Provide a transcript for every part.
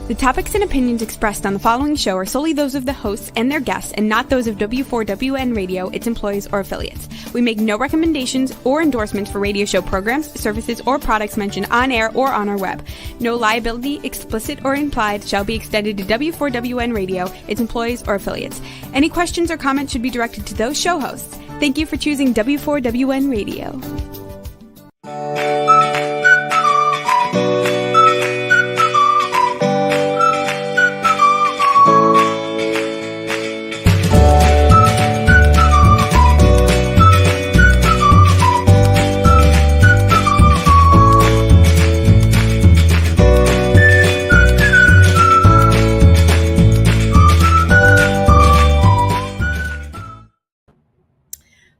The topics and opinions expressed on the following show are solely those of the hosts and their guests and not those of W4WN Radio, its employees, or affiliates. We make no recommendations or endorsements for radio show programs, services, or products mentioned on air or on our web. No liability, explicit or implied, shall be extended to W4WN Radio, its employees, or affiliates. Any questions or comments should be directed to those show hosts. Thank you for choosing W4WN Radio.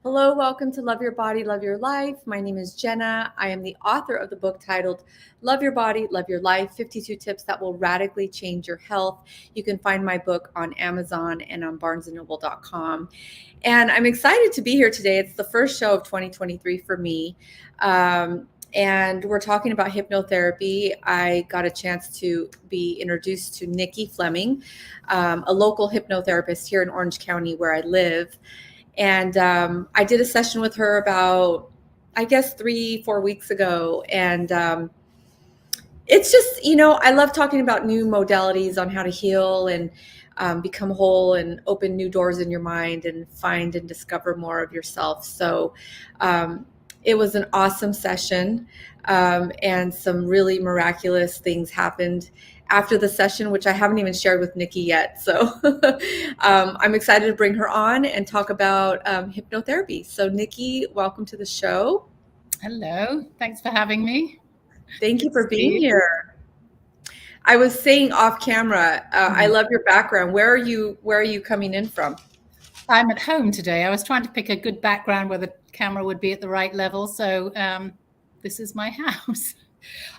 Hello, welcome to Love Your Body, Love Your Life. My name is Jenna. I am the author of the book titled Love Your Body, Love Your Life, 52 Tips That Will Radically Change Your Health. You can find my book on Amazon and on barnesandnoble.com. And I'm excited to be here today. It's the first show of 2023 for me. And we're talking about hypnotherapy. I got a chance to be introduced to Nicky Flemming, a local hypnotherapist here in Orange County where I live. And I did a session with her about, I guess, 3-4 weeks ago. And it's just, I love talking about new modalities on how to heal and become whole and open new doors in your mind and find and discover more of yourself. So it was an awesome session, and some really miraculous things happened after the session, which I haven't even shared with Nicky yet. So I'm excited to bring her on and talk about hypnotherapy. So Nicky, welcome to the show. Hello, thanks for having me. Thank you for being here. I was saying off camera, I love your background. Where are you coming in from? I'm at home today. I was trying to pick a good background where the camera would be at the right level. So this is my house.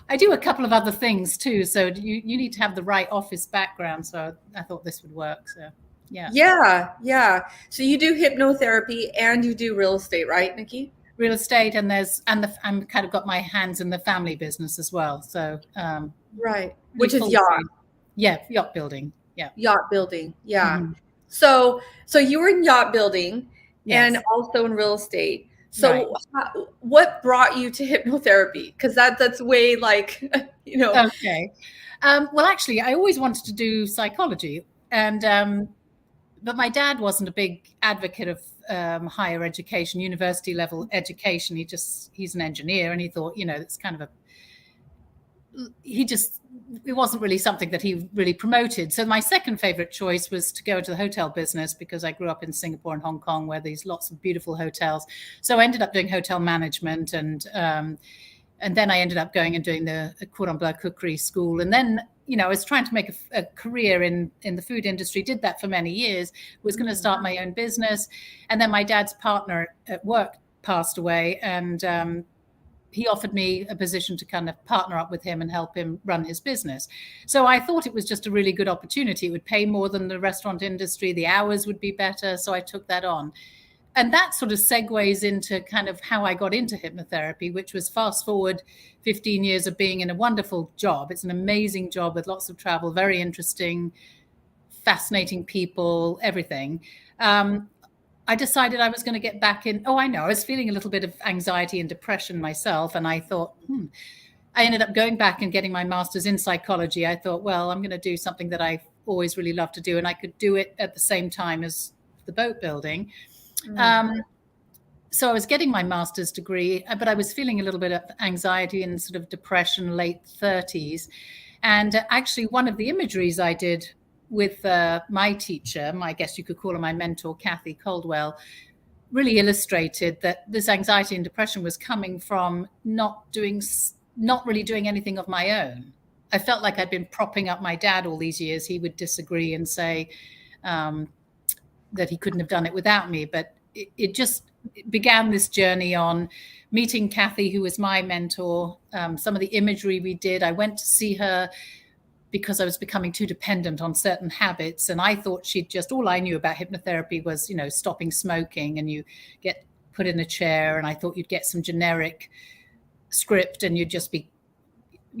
I do a couple of other things too. So you need to have the right office background. So I thought this would work. So yeah. Yeah. So you do hypnotherapy and you do real estate, right, Nicky? Real estate, and I'm kind of got my hands in the family business as well. So right, which is yacht. Yeah, yacht building. Yeah, yacht building. Yeah. Mm-hmm. So you were in yacht building, yes, and also in real estate. So what brought you to hypnotherapy? Because that's way Okay. Well, actually, I always wanted to do psychology, and but my dad wasn't a big advocate of higher education, university level education. He's an engineer, and he thought, it's kind of it wasn't really something that he really promoted. So my second favorite choice was to go into the hotel business, because I grew up in Singapore and Hong Kong, where there's lots of beautiful hotels. So I ended up doing hotel management, and then I ended up going and doing the Cordon Bleu cookery school. And then, I was trying to make a career in the food industry, did that for many years, was going to start my own business. And then my dad's partner at work passed away, and he offered me a position to kind of partner up with him and help him run his business. So I thought it was just a really good opportunity. It would pay more than the restaurant industry. The hours would be better. So I took that on. And that sort of segues into kind of how I got into hypnotherapy, which was fast forward 15 years of being in a wonderful job. It's an amazing job with lots of travel, very interesting, fascinating people, everything. I decided I was going to get back in. I was feeling a little bit of anxiety and depression myself. And I thought, I ended up going back and getting my master's in psychology. I thought, well, I'm going to do something that I've always really loved to do. And I could do it at the same time as the boat building. So I was getting my master's degree, but I was feeling a little bit of anxiety and sort of depression, late 30s. And actually, one of the imageries I did with my teacher, I guess you could call her my mentor, Kathy Caldwell, really illustrated that this anxiety and depression was coming from not really doing anything of my own. I felt like I'd been propping up my dad all these years. He would disagree and say that he couldn't have done it without me. But it just began this journey on meeting Kathy, who was my mentor. Some of the imagery we did, I went to see her because I was becoming too dependent on certain habits. And I thought all I knew about hypnotherapy was, stopping smoking, and you get put in a chair. And I thought you'd get some generic script and you'd just be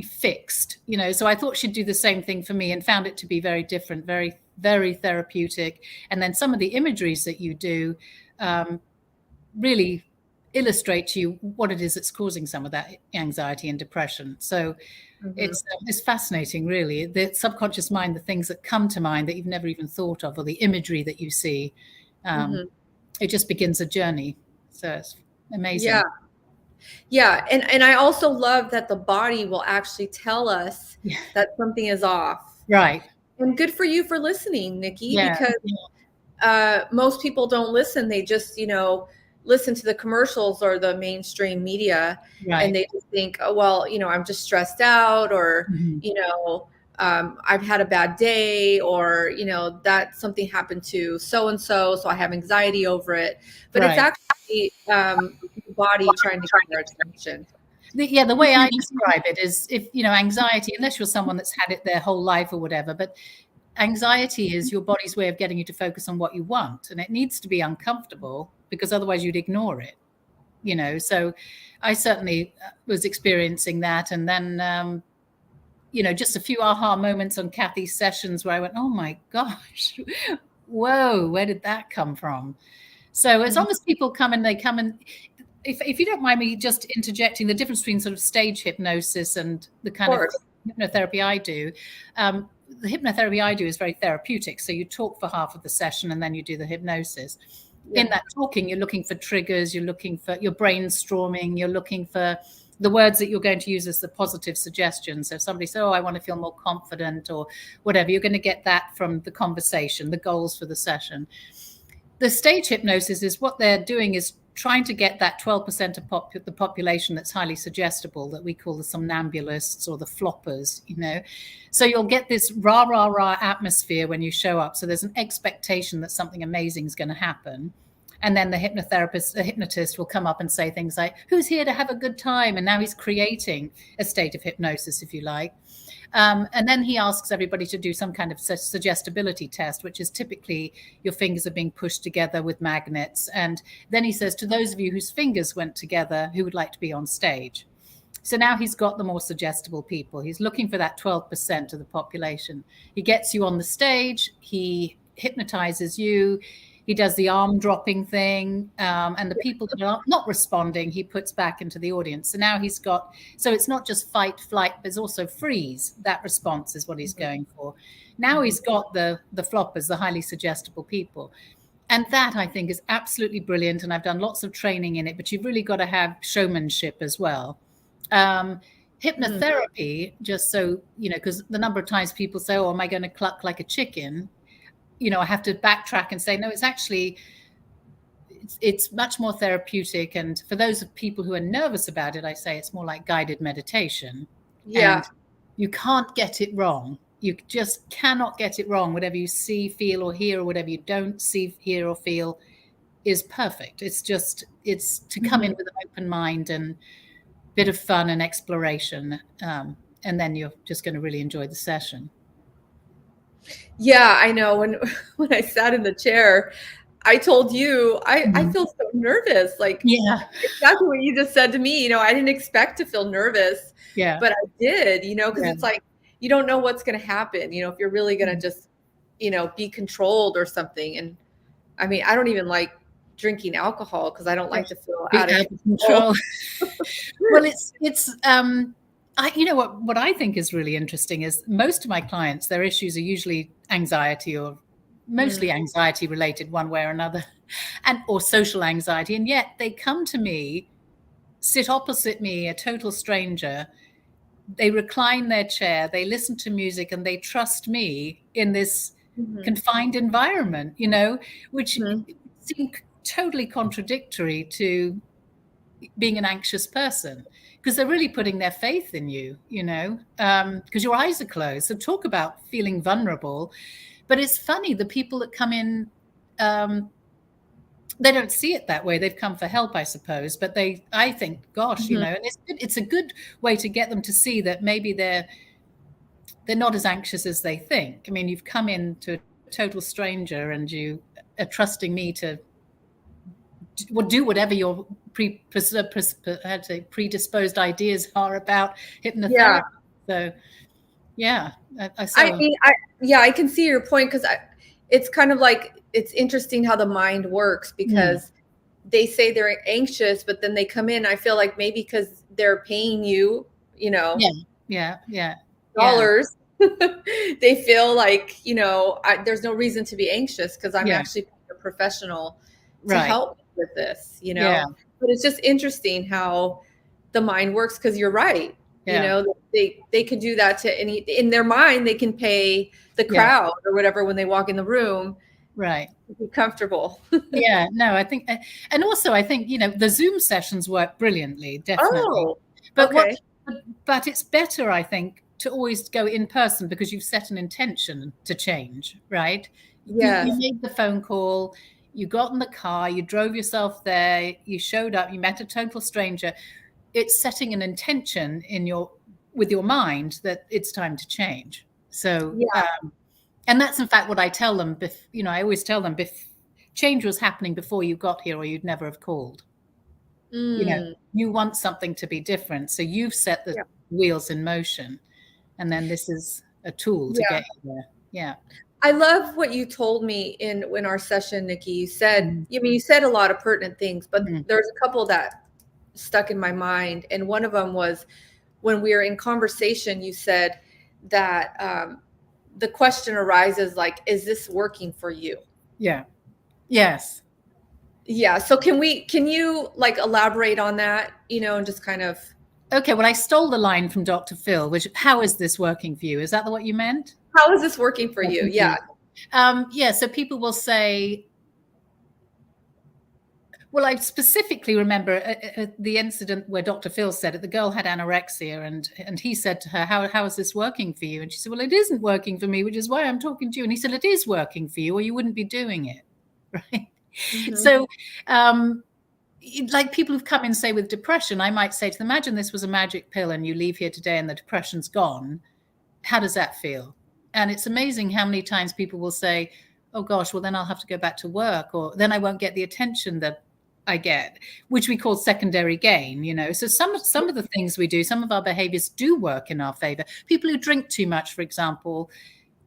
fixed, so I thought she'd do the same thing for me, and found it to be very different, very, very therapeutic. And then some of the imageries that you do really illustrate to you what it is that's causing some of that anxiety and depression. So it's fascinating, really. The subconscious mind, the things that come to mind that you've never even thought of, or the imagery that you see, it just begins a journey. So it's amazing. Yeah. And I also love that the body will actually tell us that something is off. Right. And good for you for listening, Nikki, because most people don't listen. They just, listen to the commercials or the mainstream media, and they just think, oh, well, I'm just stressed out, or, I've had a bad day, or, that something happened to so-and-so, so I have anxiety over it. But it's actually the body trying to get our attention. The way I describe it is, if, anxiety, unless you're someone that's had it their whole life or whatever, but anxiety is your body's way of getting you to focus on what you want. And it needs to be uncomfortable, because otherwise you'd ignore it, So I certainly was experiencing that. And then, just a few aha moments on Kathy's sessions where I went, oh my gosh, whoa, where did that come from? So as long as people come and if you don't mind me just interjecting, the difference between sort of stage hypnosis and the kind of hypnotherapy I do, the hypnotherapy I do is very therapeutic. So you talk for half of the session and then you do the hypnosis. In that talking, you're looking for triggers, you're looking for your brainstorming, you're looking for the words that you're going to use as the positive suggestions. So if somebody says, oh, I want to feel more confident or whatever, you're going to get that from the conversation, the goals for the session. The stage hypnosis is what they're doing is trying to get that 12% of the population that's highly suggestible, that we call the somnambulists or the floppers, So you'll get this rah, rah, rah atmosphere when you show up. So there's an expectation that something amazing is going to happen. And then the hypnotist will come up and say things like, who's here to have a good time? And now he's creating a state of hypnosis, if you like. And then he asks everybody to do some kind of suggestibility test, which is typically your fingers are being pushed together with magnets. And then he says, to those of you whose fingers went together, who would like to be on stage? So now he's got the more suggestible people. He's looking for that 12% of the population. He gets you on the stage. He hypnotizes you. He does the arm dropping thing. And the people that are not responding, he puts back into the audience. So now so it's not just fight, flight, but it's also freeze. That response is what he's going for. Now he's got the floppers, the highly suggestible people. And that, I think, is absolutely brilliant. And I've done lots of training in it, but you've really got to have showmanship as well. Hypnotherapy, just so, because the number of times people say, oh, am I going to cluck like a chicken? I have to backtrack and say, no, it's much more therapeutic. And for those of people who are nervous about it, I say it's more like guided meditation. Yeah. And you can't get it wrong. You just cannot get it wrong. Whatever you see, feel, or hear, or whatever you don't see, hear, or feel is perfect. It's to come in with an open mind and bit of fun and exploration. And then you're just going to really enjoy the session. Yeah, I know. When I sat in the chair, I told you, I feel so nervous. Like, exactly what you just said to me. I didn't expect to feel nervous, but I did, because it's like, you don't know what's going to happen, if you're really going to just, be controlled or something. And I mean, I don't even like drinking alcohol because I don't like to feel out of control. Well, it's what I think is really interesting is most of my clients, their issues are usually anxiety, or mostly anxiety related one way or another, or social anxiety. And yet they come to me, sit opposite me, a total stranger. They recline their chair, they listen to music, and they trust me in this confined environment, which seems totally contradictory to being an anxious person, because they're really putting their faith in you, because your eyes are closed. So talk about feeling vulnerable. But it's funny, the people that come in, they don't see it that way. They've come for help, I suppose. But I think, gosh, and it's a good way to get them to see that maybe they're not as anxious as they think. I mean, you've come in to a total stranger and you are trusting me to do whatever your predisposed ideas are about hypnotherapy. So yeah, I can see your point, because it's kind of like, it's interesting how the mind works, because they say they're anxious, but then they come in. I feel like maybe because they're paying you, dollars, they feel like, there's no reason to be anxious because I'm actually a professional to help with this, But it's just interesting how the mind works, because you're right. They can do that to any, in their mind, they can pay the crowd or whatever when they walk in the room. Right. Be comfortable. No, I think, and also I think, the Zoom sessions work brilliantly, definitely. But it's better, I think, to always go in person, because you've set an intention to change, right? Yeah. You made the phone call, you got in the car, you drove yourself there, you showed up, you met a total stranger. It's setting an intention with your mind that it's time to change. So, and that's in fact what I tell them. I always tell them, change was happening before you got here, or you'd never have called. You want something to be different, so you've set the wheels in motion, and then this is a tool to get you there. Yeah. I love what you told me in our session, Nikki. You said, you said a lot of pertinent things, but there's a couple that stuck in my mind. And one of them was when we were in conversation, you said that the question arises like, is this working for you? Yeah. Yes. Yeah. So can you like elaborate on that, and just kind of. Okay. Well, I stole the line from Dr. Phil, how is this working for you? Is that what you meant? How is this working for you? Yeah. So people will say, well, I specifically remember the incident where Dr. Phil said it. The girl had anorexia, and he said to her, how is this working for you? And she said, well, it isn't working for me, which is why I'm talking to you. And he said, it is working for you, or you wouldn't be doing it. Right. Mm-hmm. So, like people who've come in, say, with depression, I might say to them, imagine this was a magic pill and you leave here today and the depression's gone. How does that feel? And it's amazing how many times people will say, oh gosh, well then I'll have to go back to work, or then I won't get the attention that I get, which we call secondary gain, So some of the things we do, some of our behaviors do work in our favor. People who drink too much, for example,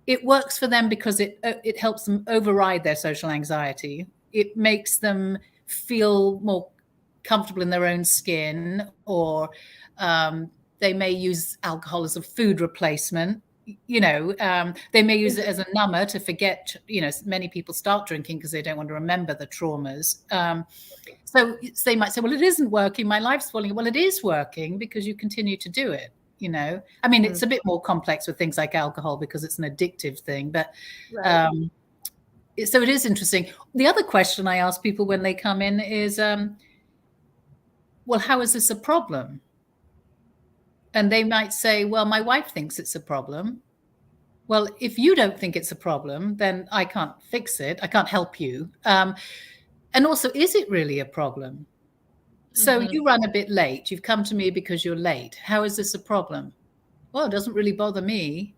it works for them because it helps them override their social anxiety. It makes them feel more comfortable in their own skin, or they may use alcohol as a food replacement. They may use it as a number to forget, many people start drinking because they don't want to remember the traumas. So they might say, well, it isn't working. My life's falling. Well, it is working because you continue to do it. It's a bit more complex with things like alcohol because it's an addictive thing, but so it is interesting. The other question I ask people when they come in is, well, how is this a problem? And they might say, well, my wife thinks it's a problem. Well, if you don't think it's a problem, then I can't fix it. I can't help you. And also, is it really a problem? So you run a bit late. You've come to me because you're late. How is this a problem? Well, it doesn't really bother me.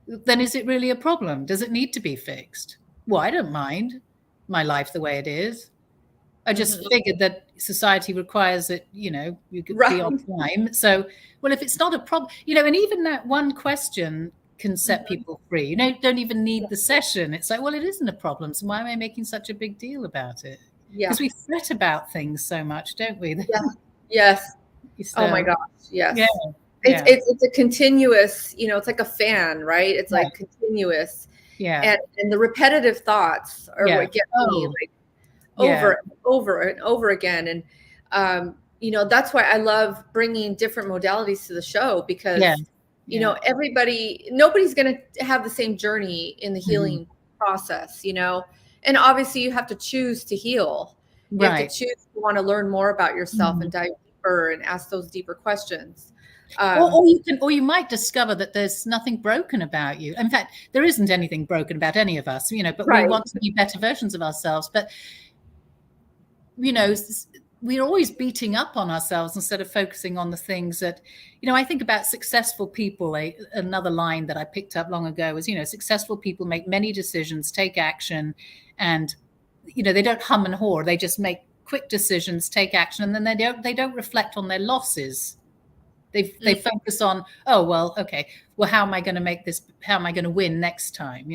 Then is it really a problem? Does it need to be fixed? Well, I don't mind my life the way it is. I just figured that society requires that, you could be on time. So, well, if it's not a problem, and even that one question can set people free. Don't even need the session. It's like, well, it isn't a problem. So why am I making such a big deal about it? Yeah. Because we fret about things so much, don't we? Yeah. Yes. Oh my gosh. Yes. Yeah. It's a continuous, it's like a fan, right? It's like continuous. Yeah. And the repetitive thoughts are what get me like over and over and over again. And, that's why I love bringing different modalities to the show, because, nobody's going to have the same journey in the healing process, and obviously you have to choose to heal. You have to choose to want to learn more about yourself and dive deeper and ask those deeper questions. Or you might discover that there's nothing broken about you. In fact, there isn't anything broken about any of us, but we want to be better versions of ourselves. But, we're always beating up on ourselves instead of focusing on the things that, I think about successful people. Another line that I picked up long ago was, successful people make many decisions, take action, and, they don't hum and haw. They just make quick decisions, take action, and then they don't reflect on their losses. They focus on, oh, well, okay, well, how am I going to make this? How am I going to win next time?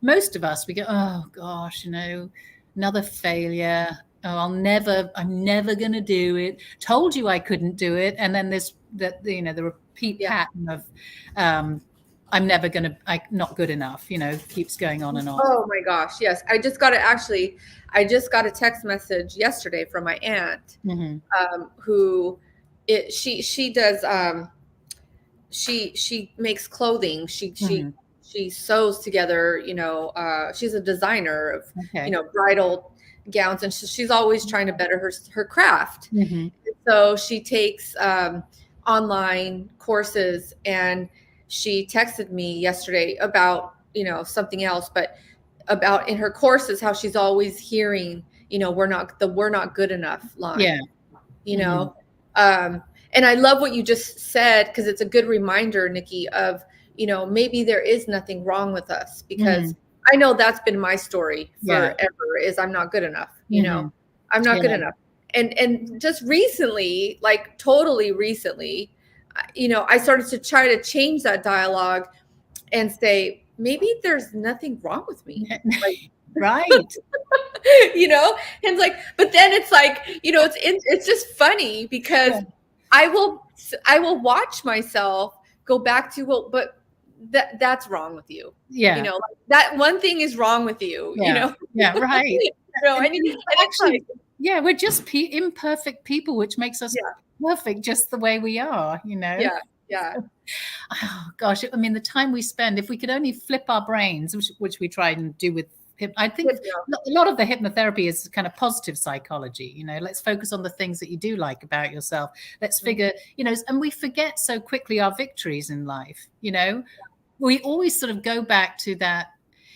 Most of us, we go, oh gosh, another failure. Oh, I'm never going to do it. Told you I couldn't do it. And then there's the repeat pattern of, I'm not good enough, keeps going on and on. Oh my gosh. Yes. I just got a text message yesterday from my aunt, who she does, she makes clothing. She sews together, she's a designer of, bridal gowns, and she's always trying to better her craft. So she takes online courses, and she texted me yesterday about, something else, but about in her courses, how she's always hearing, we're not good enough line. And I love what you just said, because it's a good reminder, Nikki, of, maybe there is nothing wrong with us, because I know that's been my story forever, is I'm not good enough. I'm not good enough. And just recently, like totally recently, I started to try to change that dialogue and say, maybe there's nothing wrong with me. Like, right. And like, but then it's like, it's just funny, because I will watch myself go back to, well, but that's wrong with you. Like, that one thing is wrong with you. Yeah, right. Actually, we're just imperfect people, which makes us perfect just the way we are. Yeah. Oh gosh, I mean, the time we spend, if we could only flip our brains, which we try and do with I think a lot of the hypnotherapy is kind of positive psychology. Let's focus on the things that you do like about yourself. Let's figure, and we forget so quickly our victories in life. We always sort of go back to that.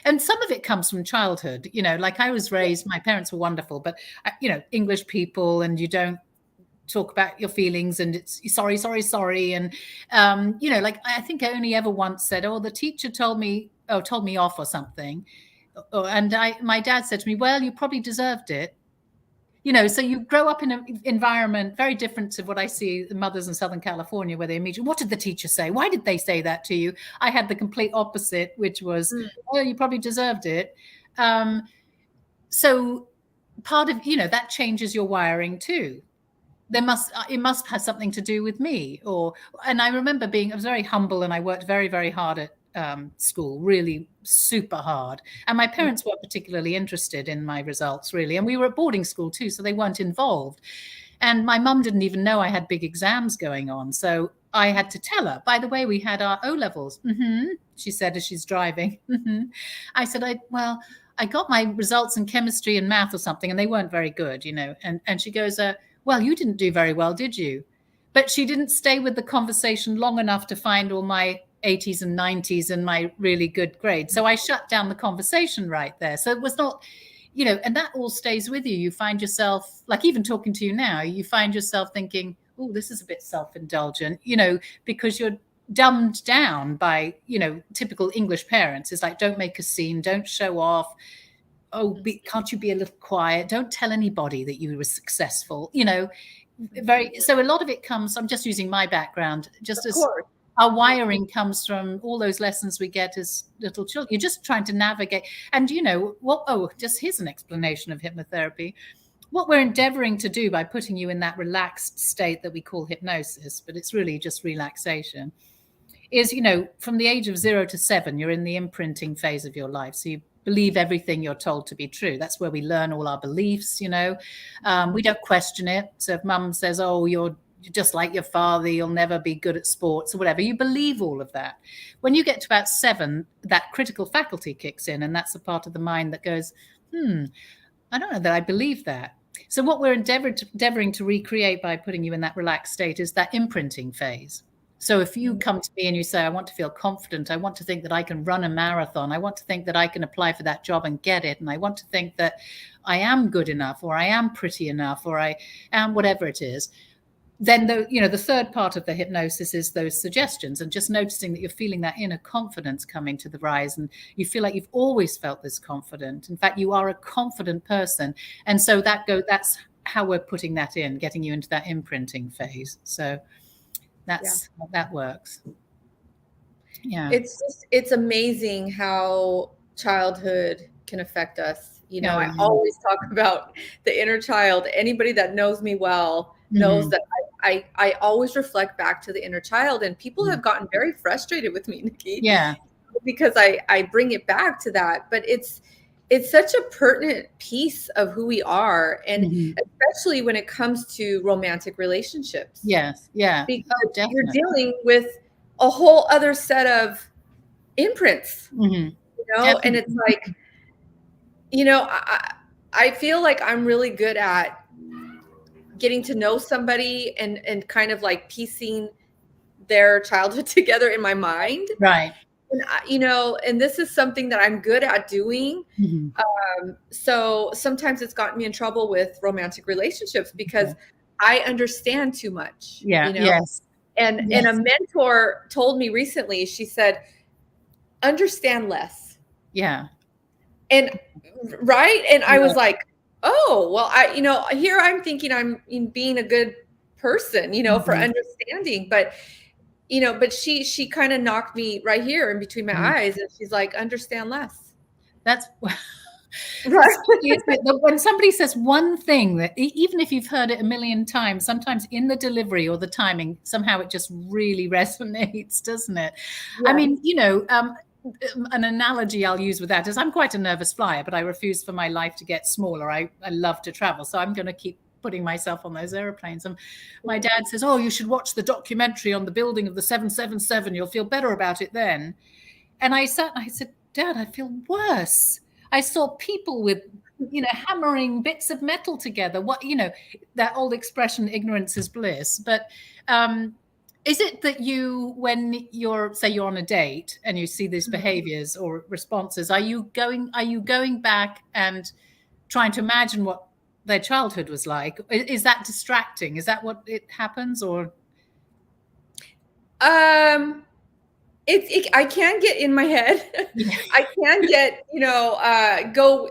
And some of it comes from childhood, like I was raised, my parents were wonderful, but, English people, and you don't talk about your feelings, and it's sorry. And, like I think I only ever once said, oh, the teacher told me off or something. And my dad said to me, well, you probably deserved it. So you grow up in an environment very different to what I see the mothers in Southern California, where they immediately, what did the teacher say? Why did they say that to you? I had the complete opposite, which was, oh, you probably deserved it. So part of, that changes your wiring too. It must have something to do with me. And I remember I was very humble, and I worked very, very hard at school, really super hard. And my parents weren't particularly interested in my results, really. And we were at boarding school too, so they weren't involved. And my mum didn't even know I had big exams going on. So I had to tell her, by the way, we had our O-levels. She said, as she's driving. I said, I got my results in chemistry and math or something, and they weren't very good, And she goes, well, you didn't do very well, did you? But she didn't stay with the conversation long enough to find all my 80s and 90s and my really good grades. So I shut down the conversation right there. So it was not, and that all stays with you. You find yourself, like even talking to you now, you find yourself thinking, oh, this is a bit self-indulgent, because you're dumbed down by, typical English parents. It's like, don't make a scene, don't show off. Oh, can't you be a little quiet? Don't tell anybody that you were successful, so a lot of it comes, I'm just using my background, just as our wiring comes from all those lessons we get as little children. You're just trying to navigate. And just here's an explanation of hypnotherapy. What we're endeavoring to do by putting you in that relaxed state that we call hypnosis, but it's really just relaxation, is, from the age of 0 to 7, you're in the imprinting phase of your life. So you believe everything you're told to be true. That's where we learn all our beliefs, we don't question it. So if mum says, oh, you're just like your father, you'll never be good at sports or whatever, you believe all of that. When you get to about 7, that critical faculty kicks in, and that's the part of the mind that goes, I don't know that I believe that. So what we're endeavoring to recreate by putting you in that relaxed state is that imprinting phase. So if you come to me and you say, I want to feel confident, I want to think that I can run a marathon, I want to think that I can apply for that job and get it, and I want to think that I am good enough, or I am pretty enough, or I am whatever it is, then the third part of the hypnosis is those suggestions, and just noticing that you're feeling that inner confidence coming to the rise, and you feel like you've always felt this confident. In fact, you are a confident person. And so that's how we're putting that in, getting you into that imprinting phase. So That's how that works. Yeah. It's amazing how childhood can affect us. I Yeah. always talk about the inner child. Anybody that knows me well knows Mhm. that I always reflect back to the inner child, and people have gotten very frustrated with me, Nikki, Yeah. because I bring it back to that. But it's such a pertinent piece of who we are, and Mhm. especially when it comes to romantic relationships, Yes. Yeah. because Oh, you're definitely. dealing with a whole other set of imprints, Mhm. and it's Definitely. like, I feel like I'm really good at getting to know somebody and kind of like piecing their childhood together in my mind. Right. And and this is something that I'm good at doing. Mhm. So sometimes it's gotten me in trouble with romantic relationships because Okay. I understand too much, Yeah. Yes. and a Yes. mentor told me recently, she said, understand less. Yeah. And right. And I Yeah. was like, oh, well, here I'm thinking I'm being a good person, for Mhm. understanding. But she kind of knocked me right here in between my Mhm. eyes. And she's like, understand less. That's Right. it's funny, isn't it, that when somebody says one thing that even if you've heard it a million times, sometimes in the delivery or the timing, somehow it just really resonates, doesn't it? I Yeah. mean, an analogy I'll use with that is I'm quite a nervous flyer, but I refuse for my life to get smaller. I love to travel, so I'm going to keep putting myself on those airplanes. And my dad says, oh, you should watch the documentary on the building of the 777. You'll feel better about it then. And I said, Dad, I feel worse. I saw people with, hammering bits of metal together. That old expression, ignorance is bliss. But is it that when say you're on a date and you see these behaviors or responses, are you going back and trying to imagine what their childhood was like? Is that distracting? Is that what it happens, or? I can get in my head. Yeah. I can get, go,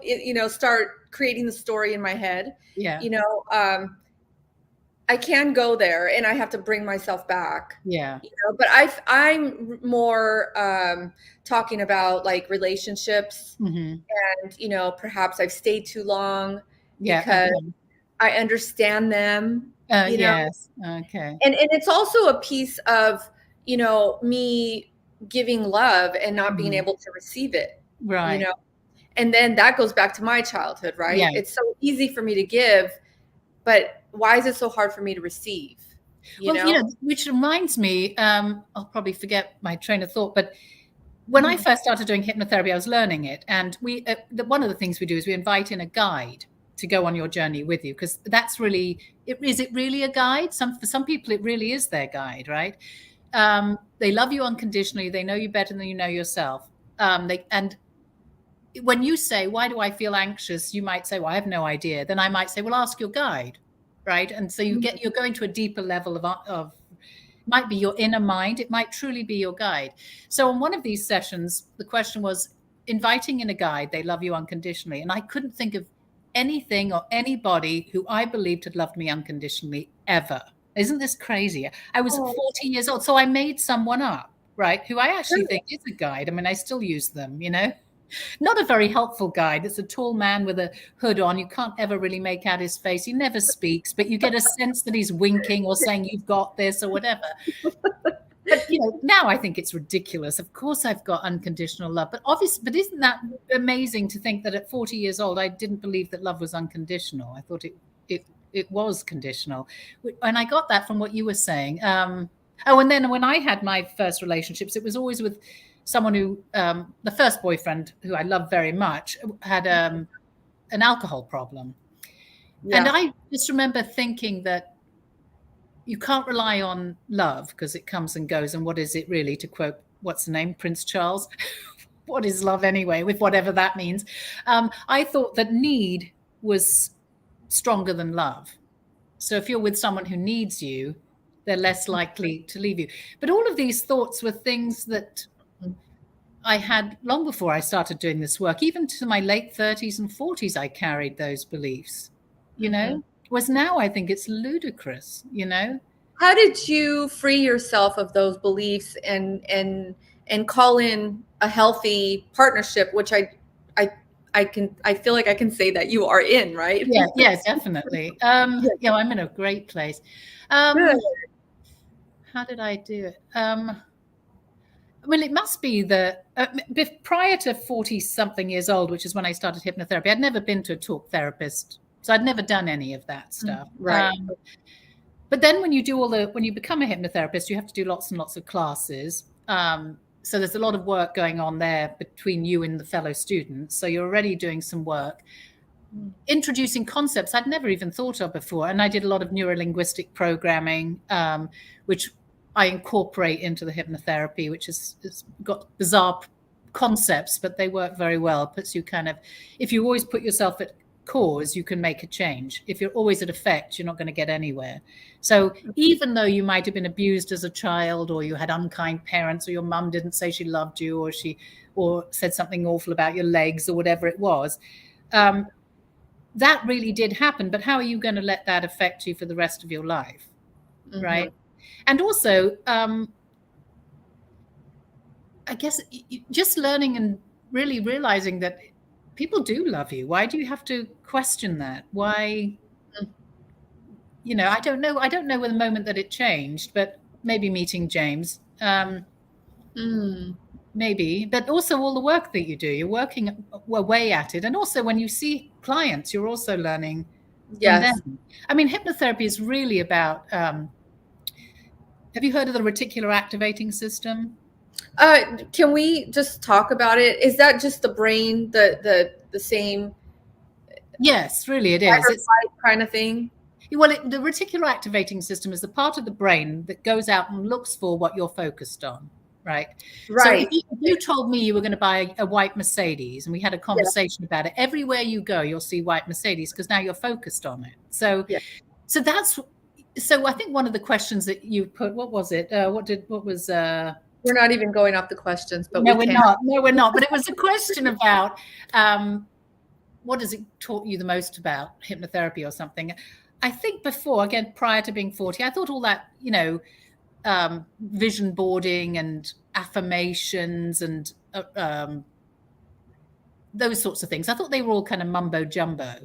start creating the story in my head. Yeah. I can go there and I have to bring myself back. Yeah. But I'm more talking about like relationships, Mm-hmm. and perhaps I've stayed too long Yeah. because Okay. I understand them, Yes. Okay. and it's also a piece of me giving love and not being Mhm. able to receive it, you Right. know and then that goes back to my childhood, right? Yeah. It's so easy for me to give, but why is it so hard for me to receive? Well, which reminds me, I'll probably forget my train of thought, but when I Mhm. first started doing hypnotherapy, I was learning it, and one of the things we do is we invite in a guide to go on your journey with you, because that's really is it really a guide? For some people, it really is their guide, right? They love you unconditionally. They know you better than you know yourself. And when you say, why do I feel anxious? You might say, well, I have no idea. Then I might say, well, ask your guide. Right. And so you're going to a deeper level of might be your inner mind. It might truly be your guide. So on one of these sessions, the question was inviting in a guide. They love you unconditionally. And I couldn't think of anything or anybody who I believed had loved me unconditionally ever. Isn't this crazy? I was Oh, 40 years old. So I made someone up, right? Who I actually sure. think is a guide. I mean, I still use them, Not a very helpful guide. It's a tall man with a hood on. You can't ever really make out his face. He never speaks, but you get a sense that he's winking or saying, you've got this or whatever. But, now I think it's ridiculous. Of course, I've got unconditional love, but isn't that amazing to think that at 40 years old, I didn't believe that love was unconditional. I thought it was conditional. And I got that from what you were saying. And then when I had my first relationships, it was always with someone who, the first boyfriend, who I loved very much, had an alcohol problem. And Yeah. I just remember thinking that you can't rely on love because it comes and goes. And what is it really, to quote, what's the name, Prince Charles? What is love anyway, with whatever that means? I thought that need was stronger than love. So if you're with someone who needs you, they're less likely to leave you. But all of these thoughts were things that I had long before I started doing this work. Even to my late 30s and 40s, I carried those beliefs, Mhm. Whereas now I think it's ludicrous, How did you free yourself of those beliefs and call in a healthy partnership, which I feel like I can say that you are in, right? Yeah, definitely. Yeah, I'm in a great place. Good. How did I do it? Well, it must be that prior to 40 something years old, which is when I started hypnotherapy, I'd never been to a talk therapist. So I'd never done any of that stuff. Right. But then when you become a hypnotherapist, you have to do lots and lots of classes. So there's a lot of work going on there between you and the fellow students. So you're already doing some work, introducing concepts I'd never even thought of before. And I did a lot of neuro-linguistic programming, which I incorporate into the hypnotherapy, which has got bizarre concepts, but they work very well. It puts you if you always put yourself at cause, you can make a change. If you're always at effect, you're not going to get anywhere. So even though you might have been abused as a child, or you had unkind parents, or your mum didn't say she loved you, or said something awful about your legs, or whatever it was, that really did happen. But how are you going to let that affect you for the rest of your life? Right. And also, I guess just learning and really realizing that people do love you. Why do you have to question that? Why? I don't know. I don't know the moment that it changed, but maybe meeting James, maybe. But also all the work that you do, you're working away at it. And also when you see clients, you're also learning from them. I mean, hypnotherapy is really about, have you heard of the reticular activating system? Can we just talk about it? Is that just the brain, the same? Yes, really, it is. It's kind of thing. Well, the reticular activating system is the part of the brain that goes out and looks for what you're focused on, right? Right. So if you told me you were going to buy a white Mercedes, and we had a conversation about it, everywhere you go, you'll see white Mercedes because now you're focused on it. So I think one of the questions that you put, what was it? We're not even going off the questions, but we're not. No, we're not. But it was a question about what does it taught you the most about hypnotherapy or something? I think before, again, prior to being 40, I thought all that, vision boarding and affirmations and those sorts of things, I thought they were all kind of mumbo jumbo.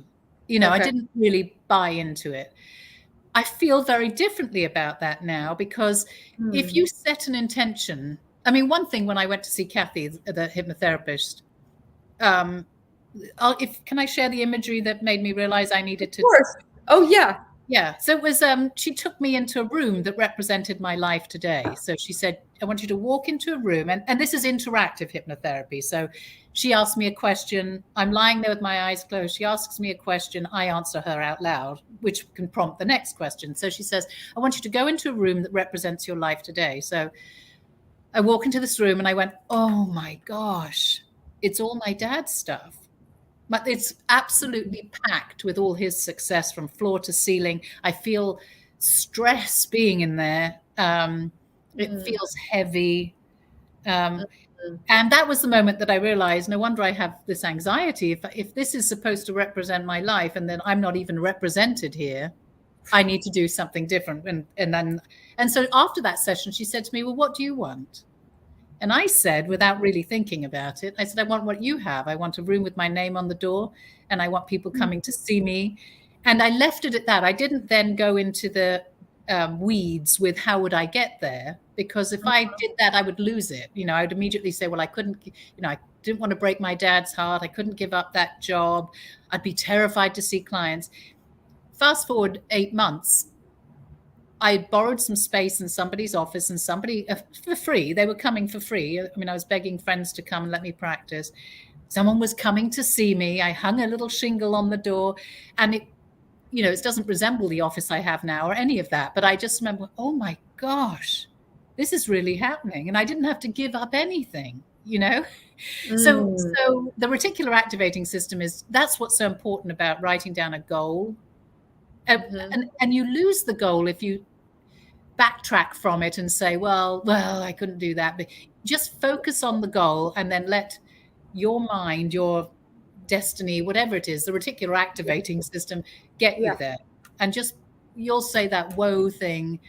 I didn't really buy into it. I feel very differently about that now, because if you set an intention, I mean, one thing when I went to see Kathy, the hypnotherapist, can I share the imagery that made me realize I needed to? Of course. Oh, yeah. Yeah. So it was, she took me into a room that represented my life today. So she said, I want you to walk into a room, and this is interactive hypnotherapy. So she asked me a question. I'm lying there with my eyes closed. She asks me a question. I answer her out loud, which can prompt the next question. So she says, I want you to go into a room that represents your life today. So I walk into this room and I went, oh my gosh, it's all my dad's stuff. But it's absolutely packed with all his success from floor to ceiling. I feel stress being in there. It feels heavy. And that was the moment that I realized, no wonder I have this anxiety. If this is supposed to represent my life and then I'm not even represented here, I need to do something different. And so after that session, she said to me, well, what do you want? And I said, without really thinking about it, I said, I want what you have. I want a room with my name on the door, and I want people coming to see me. And I left it at that. I didn't then go into the weeds with how would I get there, because if I did that, I would lose it. I would immediately say, well, I couldn't, I didn't want to break my dad's heart. I couldn't give up that job. I'd be terrified to see clients. Fast forward 8 months. I borrowed some space in somebody's office, and somebody for free. They were coming for free. I mean, I was begging friends to come and let me practice. Someone was coming to see me. I hung a little shingle on the door, and it doesn't resemble the office I have now or any of that. But I just remember, oh my gosh, this is really happening. And I didn't have to give up anything, So the reticular activating system that's what's so important about writing down a goal. And you lose the goal if you backtrack from it and say, well, I couldn't do that. But just focus on the goal, and then let your mind, your destiny, whatever it is, the reticular activating system, get you there. And just, you'll say that whoa thing,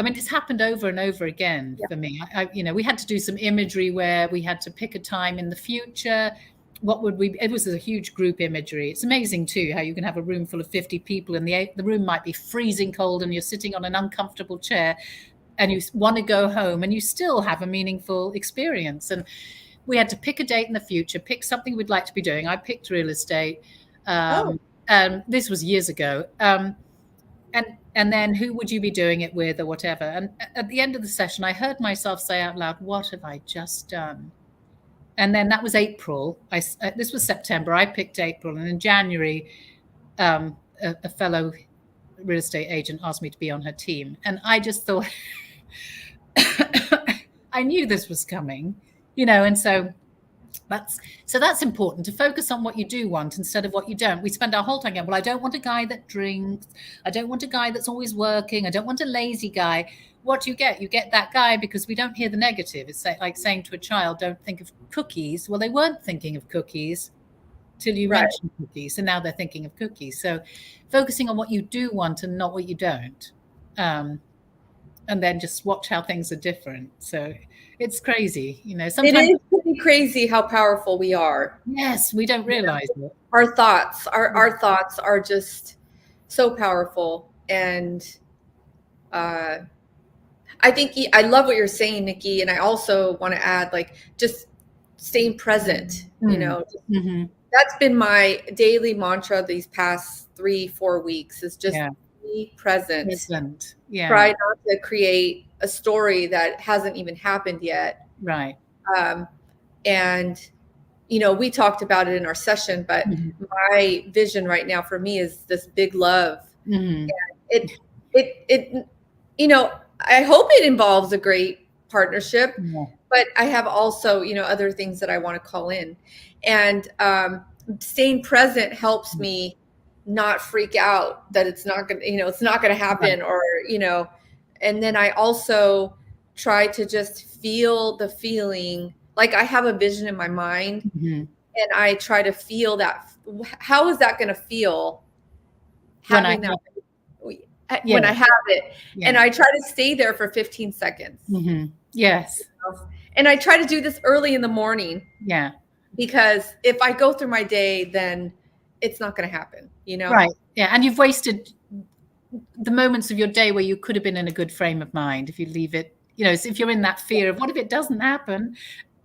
I mean, it's happened over and over again for me. We had to do some imagery where we had to pick a time in the future. It was a huge group imagery. It's amazing too, how you can have a room full of 50 people and the room might be freezing cold and you're sitting on an uncomfortable chair and you want to go home and you still have a meaningful experience. And we had to pick a date in the future, pick something we'd like to be doing. I picked real estate. And this was years ago. And then who would you be doing it with or whatever? And at the end of the session, I heard myself say out loud, what have I just done? And then that was April. This was September. I picked April. And in January, a fellow real estate agent asked me to be on her team. And I just thought, I knew this was coming, and so that's important, to focus on what you do want instead of what you don't. We spend our whole time going, well, I don't want a guy that drinks. I don't want a guy that's always working. I don't want a lazy guy. What do you get? You get that guy because we don't hear the negative. It's like saying to a child, don't think of cookies. Well, they weren't thinking of cookies till you mentioned cookies. And now they're thinking of cookies. So focusing on what you do want and not what you don't. And then just watch how things are different. So it's crazy, sometimes it is pretty crazy how powerful we are. Yes, we don't realize it. Our thoughts are just so powerful. And I think I love what you're saying, Nikki. And I also want to add, like, just staying present, That's been my daily mantra these past 3-4 weeks, is just be present. Yeah. Try not to create a story that hasn't even happened yet. Right. And, we talked about it in our session, but my vision right now for me is this big love. And it, I hope it involves a great partnership, but I have also, other things that I want to call in. And staying present helps me not freak out that it's not going to, it's not going to happen, or, and then I also try to just feel the feeling. Like, I have a vision in my mind and I try to feel that. How is that going to feel when I have it? Yeah. And I try to stay there for 15 seconds. Yes. And I try to do this early in the morning. Yeah. Because if I go through my day, then it's not going to happen, Right. Yeah. And you've wasted the moments of your day where you could have been in a good frame of mind if you leave it, if you're in that fear of what if it doesn't happen,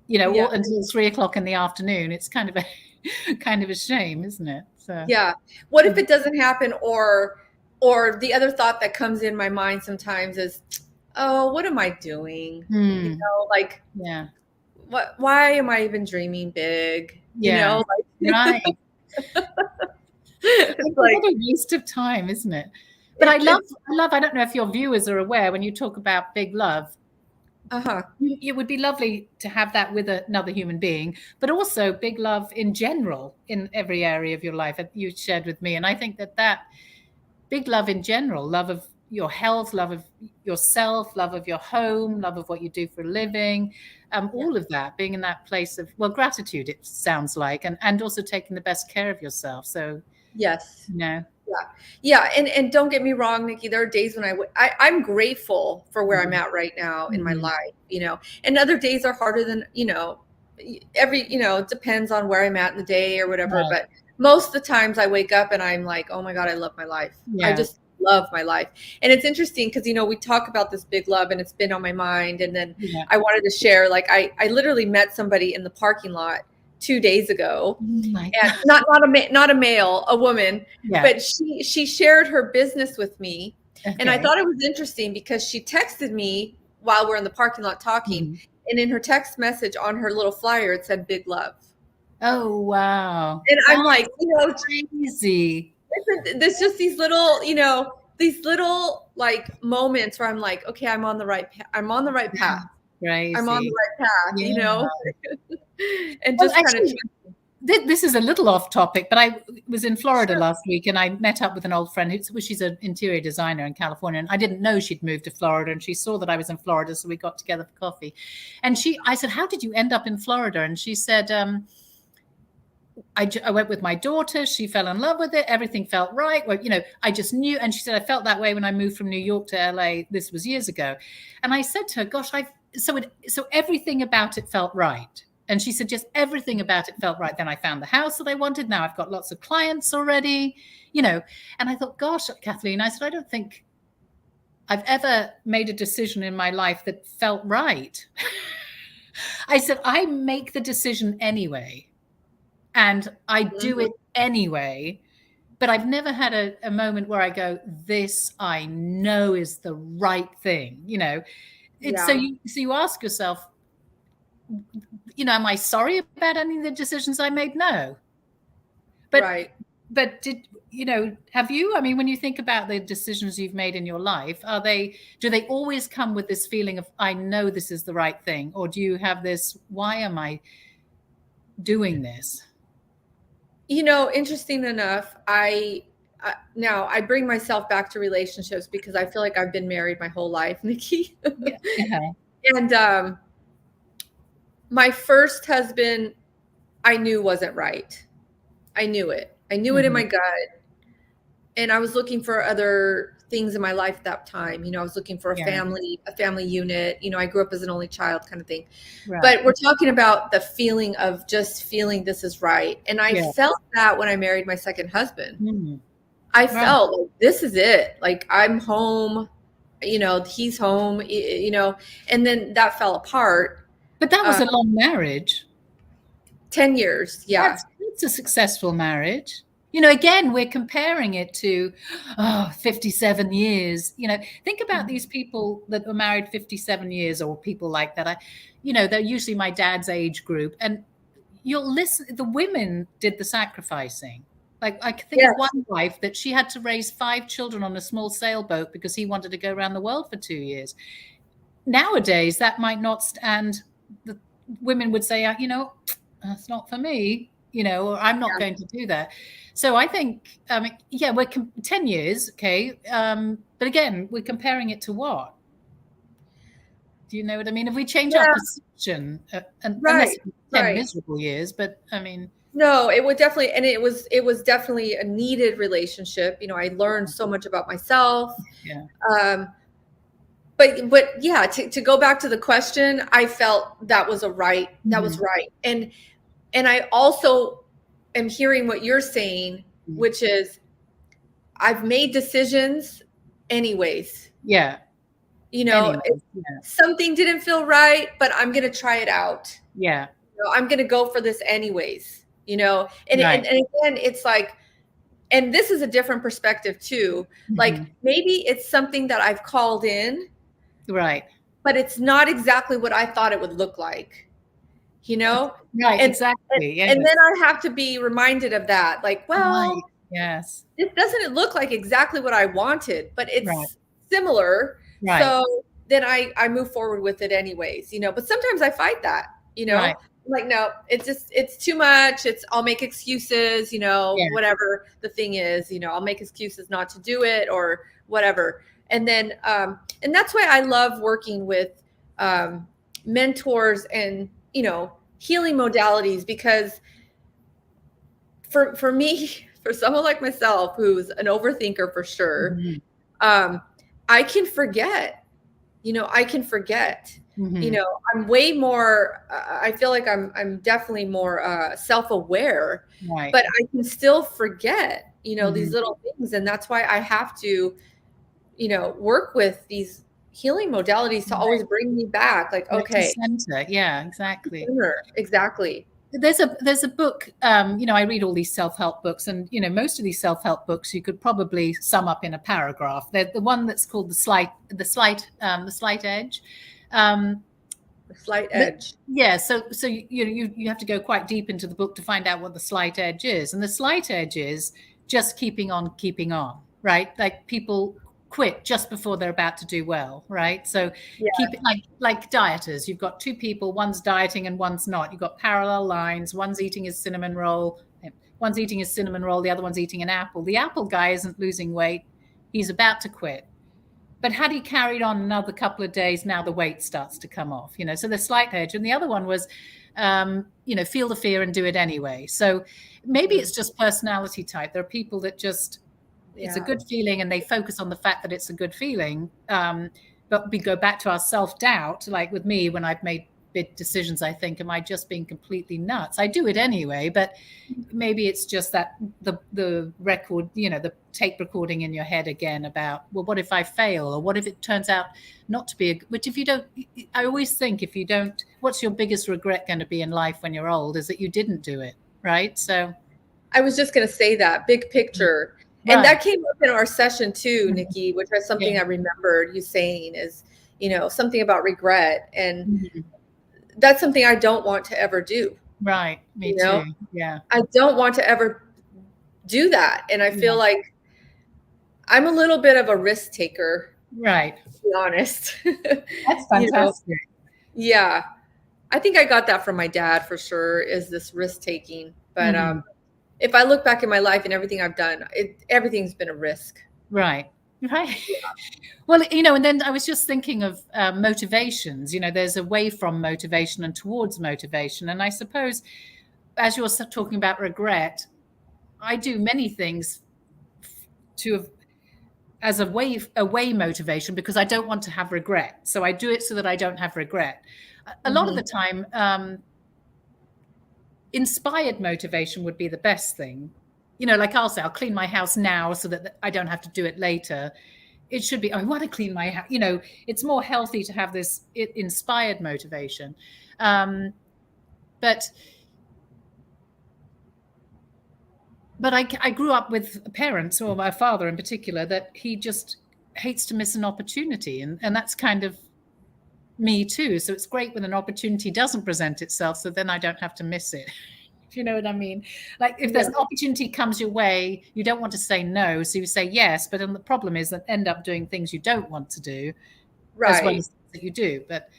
until 3:00 in the afternoon. It's kind of a shame, isn't it? So what if it doesn't happen? Or the other thought that comes in my mind sometimes is, oh, what am I doing? Why am I even dreaming big? Right. It's like a waste of time, isn't it? But I love, I don't know if your viewers are aware, when you talk about big love, it would be lovely to have that with another human being, but also big love in general in every area of your life that you shared with me. And I think that big love in general, love of your health, love of yourself, love of your home, love of what you do for a living, all of that, being in that place of, gratitude, it sounds like, and also taking the best care of yourself. So yes. Yeah. And don't get me wrong, Nikki, there are days when I'm grateful for where I'm at right now in my life, and other days are harder than, it depends on where I'm at in the day or whatever. Right. But most of the times I wake up and I'm like, oh my God, I love my life. I just love my life. And it's interesting because, we talk about this big love and it's been on my mind. And then I wanted to share, like, I literally met somebody in the parking lot 2 days ago, and not a male, a woman, but she shared her business with me. Okay. And I thought it was interesting because she texted me while we're in the parking lot talking. And in her text message on her little flyer, it said big love. Oh, wow. And I'm like, crazy. There's just these little, like moments where I'm like, okay, I'm on the right path. I'm on the right path. Crazy. I'm on the right path, and just kind of. This is a little off topic, but I was in Florida last week and I met up with an old friend she's an interior designer in California, and I didn't know she'd moved to Florida, and she saw that I was in Florida. So we got together for coffee, and I said, how did you end up in Florida? And she said, I went with my daughter. She fell in love with it. Everything felt right. Well, I just knew. And she said, I felt that way when I moved from New York to LA. This was years ago. And I said to her, gosh, so everything about it felt right. And she said, just everything about it felt right. Then I found the house that I wanted. Now I've got lots of clients already, and I thought, gosh, Kathleen, I said, I don't think I've ever made a decision in my life that felt right. I said, I make the decision anyway. And I do it anyway, but I've never had a moment where I go, this I know is the right thing. So you ask yourself, am I sorry about any of the decisions I made? No. But, right. But have you, when you think about the decisions you've made in your life, do they always come with this feeling of, I know this is the right thing? Or do you have this, why am I doing this? Interesting enough, now I bring myself back to relationships because I feel like I've been married my whole life, Nikki. Yeah. And my first husband, I knew wasn't right. I knew it. I knew it in my gut. And I was looking for other things in my life at that time. I was looking for a family unit. I grew up as an only child kind of thing. Right. But we're talking about the feeling of just feeling this is right. And I felt that when I married my second husband. I felt like this is it. Like I'm home, he's home, and then that fell apart. But that was a long marriage. 10 years. Yeah. That's a successful marriage. Again, we're comparing it to 57 years. Think about these people that were married 57 years or people like that. They're usually my dad's age group. And you'll listen, the women did the sacrificing. Like I think of one wife that she had to raise 5 children on a small sailboat because he wanted to go around the world for 2 years. Nowadays, that might not stand. The women would say, that's not for me. Or I'm not going to do that. So I think, we're 10 years, okay. But again, we're comparing it to what? Do you know what I mean? If we change our perception, unless 10 miserable years, but no, it would definitely, and it was definitely a needed relationship. I learned so much about myself. Yeah. But yeah, to go back to the question, I felt that was that was right. And I also am hearing what you're saying, which is I've made decisions anyways. Yeah. Something didn't feel right, but I'm going to try it out. Yeah. I'm going to go for this anyways, and again, it's like, and this is a different perspective too. Like maybe it's something that I've called in. Right. But it's not exactly what I thought it would look like. Right, exactly. And then I have to be reminded of that. Like, well, yes, it doesn't look like exactly what I wanted, but it's similar. Right. So then I move forward with it anyways, but sometimes I fight that, right. Like, no, it's too much. I'll make excuses, whatever the thing is, I'll make excuses not to do it or whatever. And then, and that's why I love working with mentors and, healing modalities, because for me, for someone like myself, who's an overthinker for sure, I can forget, I'm way more, I feel like I'm definitely more self-aware, right. But I can still forget, these little things. And that's why I have to, work with these healing modalities to always bring me back. Like, okay. Center. Yeah, exactly. Exactly. There's a book, I read all these self-help books, and, most of these self-help books you could probably sum up in a paragraph. They're the one that's called The Slight Edge. The Slight edge. Yeah. So you have to go quite deep into the book to find out what the slight edge is. And the slight edge is just keeping on, right? Like people quit just before they're about to do well, right? So keep it like dieters. You've got 2 people, one's dieting and one's not. You've got parallel lines. One's eating his cinnamon roll. The other one's eating an apple. The apple guy isn't losing weight. He's about to quit. But had he carried on another couple of days, now the weight starts to come off, So the slight edge. And the other one was feel the fear and do it anyway. So maybe it's just personality type. There are people that just, it's a good feeling and they focus on the fact that it's a good feeling. But we go back to our self-doubt, like with me, when I've made big decisions, I think, am I just being completely nuts? I do it anyway, but maybe it's just that the record, the tape recording in your head again about, well, what if I fail? Or what if it turns out not to be which if you don't, I always think if you don't, what's your biggest regret going to be in life when you're old is that you didn't do it, right? So I was just going to say that big picture. And that came up in our session too, Nikki, which was something I remembered you saying is, something about regret. And that's something I don't want to ever do. Right. Me too. Yeah. I don't want to ever do that. And I feel like I'm a little bit of a risk taker. Right. To be honest. That's fantastic. Yeah. I think I got that from my dad for sure, is this risk taking. But if I look back in my life and everything I've done, everything's been a risk. Right. Right. Well, and then I was just thinking of motivations. There's away from motivation and towards motivation. And I suppose as you're talking about regret, I do many things as a way motivation because I don't want to have regret. So I do it so that I don't have regret. A lot of the time, inspired motivation would be the best thing. Like I'll say, I'll clean my house now so that I don't have to do it later. It should be, I want to clean my house. It's more healthy to have this inspired motivation. But I grew up with parents, or my father in particular, that he just hates to miss an opportunity. And that's kind of me too. So it's great when an opportunity doesn't present itself, so then I don't have to miss it. You know what I mean? Like if there's an opportunity comes your way, you don't want to say no, so you say yes. But then the problem is that end up doing things you don't want to do, as well as that you do. But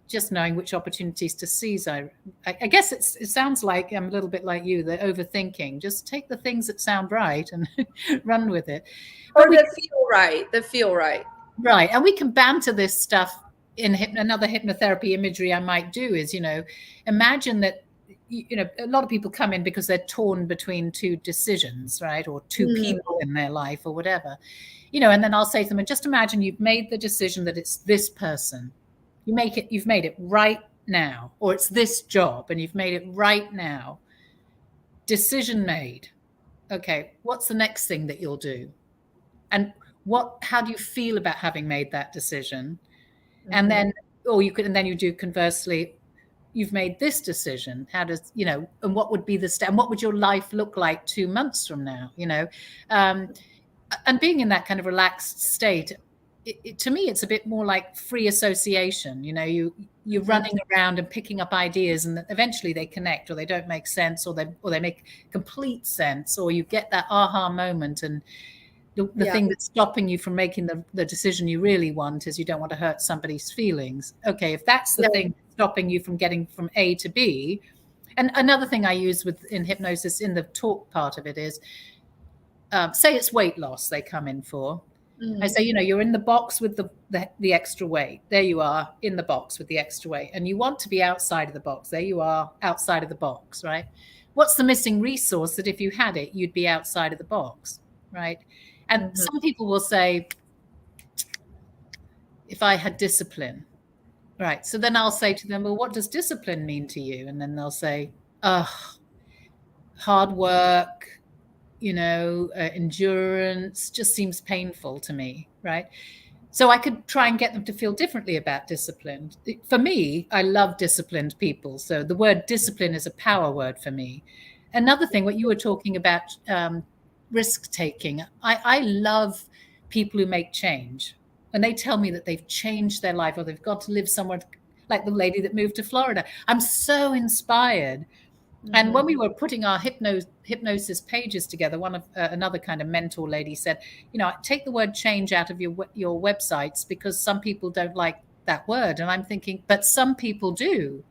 just knowing which opportunities to seize, I guess it sounds like I'm a little bit like you, the overthinking. Just take the things that sound right and run with it, or that feel right. That feel right. Right, and we can banter this stuff in another hypnotherapy imagery I might do is, imagine that. A lot of people come in because they're torn between two decisions, right? Or two people in their life or whatever, and then I'll say to them, and just imagine you've made the decision that it's this person. You've made it right now, or it's this job and you've made it right now. Decision made. Okay. What's the next thing that you'll do? And how do you feel about having made that decision? And then, and then you do conversely, you've made this decision. How does, and what would be the step? And what would your life look like 2 months from now? And being in that kind of relaxed state, to me, it's a bit more like free association. You're running around and picking up ideas, and eventually they connect, or they don't make sense, or they make complete sense, or you get that aha moment. And the thing that's stopping you from making the decision you really want is you don't want to hurt somebody's feelings. Okay, if that's the thing stopping you from getting from A to B. And another thing I use in hypnosis in the talk part of it is, say it's weight loss they come in for. I say, you're in the box with the extra weight. There you are in the box with the extra weight. And you want to be outside of the box. There you are outside of the box, right? What's the missing resource that if you had it, you'd be outside of the box, right? And some people will say, if I had discipline, right? So then I'll say to them, well, what does discipline mean to you? And then they'll say, hard work, endurance just seems painful to me, right? So I could try and get them to feel differently about discipline. For me, I love disciplined people. So the word discipline is a power word for me. Another thing, what you were talking about, risk taking. I love people who make change. And they tell me that they've changed their life, or they've got to live somewhere, like the lady that moved to Florida. I'm so inspired. And when we were putting our hypnosis pages together, another kind of mentor lady said, take the word change out of your websites because some people don't like that word. And I'm thinking, but some people do.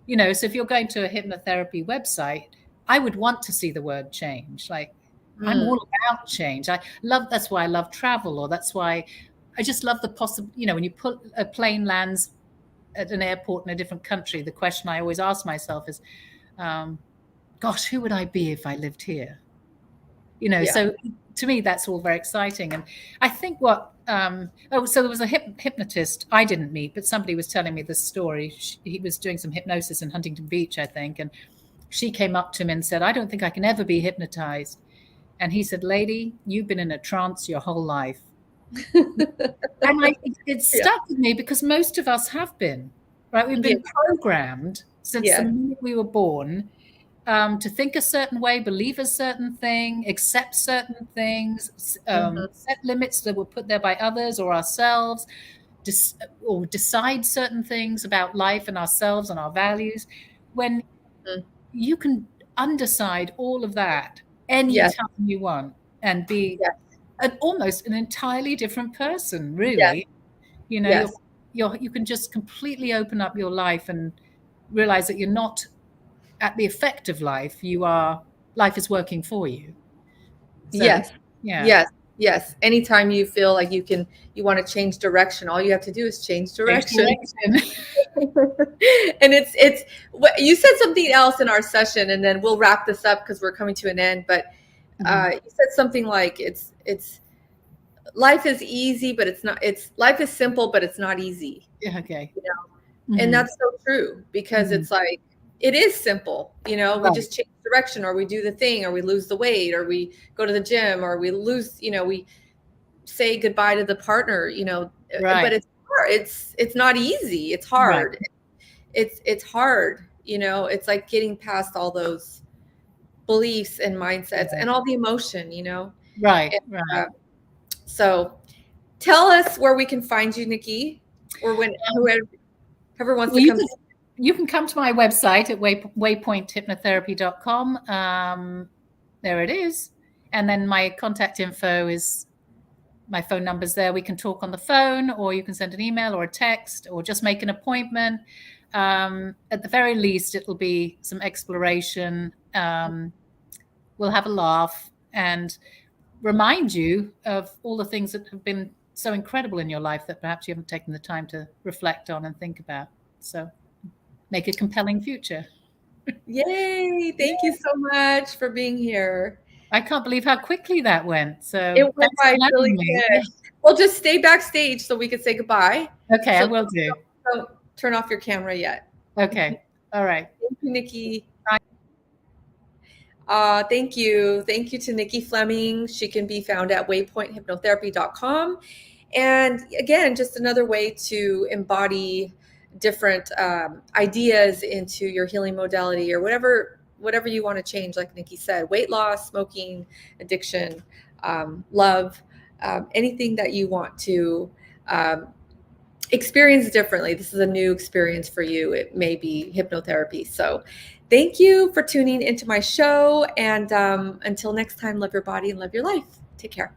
So if you're going to a hypnotherapy website, I would want to see the word change. Like I'm all about change. That's why I love travel, or that's why I just love the possible, when you put a plane lands at an airport in a different country, the question I always ask myself is, gosh, who would I be if I lived here? So to me, that's all very exciting. And I think so there was a hypnotist I didn't meet, but somebody was telling me this story. He was doing some hypnosis in Huntington Beach, I think. And she came up to him and said, I don't think I can ever be hypnotized. And he said, lady, you've been in a trance your whole life. And it stuck with me because most of us have been, right? We've been programmed since the minute we were born to think a certain way, believe a certain thing, accept certain things, set limits that were put there by others or ourselves, or decide certain things about life and ourselves and our values. When you can underside all of that anytime you want and be almost an entirely different person, really. You can just completely open up your life and realize that you're not at the effect of life. Life is working for you. So, Yes. Anytime you feel like you want to change direction, all you have to do is change direction. And it's you said something else in our session, and then we'll wrap this up because we're coming to an end. But you said something like it's life is easy, but it's not. Life is simple, but it's not easy. Okay. And that's so true because it's like it is simple. We just change direction, or we do the thing, or we lose the weight, or we go to the gym, or we lose. We say goodbye to the partner. But it's hard. It's not easy. It's hard. Right. It's hard. It's like getting past all those beliefs and mindsets and all the emotion. Right. So tell us where we can find you, Nicky, or whoever wants to come. You can come to my website at waypointhypnotherapy.com. There it is. And then my contact info is, my phone number's there. We can talk on the phone, or you can send an email or a text, or just make an appointment. At the very least, it'll be some exploration. We'll have a laugh and remind you of all the things that have been so incredible in your life that perhaps you haven't taken the time to reflect on and think about. So make a compelling future. Yay. Thank you so much for being here. I can't believe how quickly that went. So it went by really good. Well, just stay backstage so we can say goodbye. Okay, I will do. Don't turn off your camera yet. Okay. All right. Thank you, Nicky. Thank you. Thank you to Nicky Flemming. She can be found at waypointhypnotherapy.com. And again, just another way to embody different ideas into your healing modality, or whatever you want to change. Like Nicky said, weight loss, smoking, addiction, love, anything that you want to experience differently. This is a new experience for you. It may be hypnotherapy. So thank you for tuning into my show. And until next time, love your body and love your life. Take care.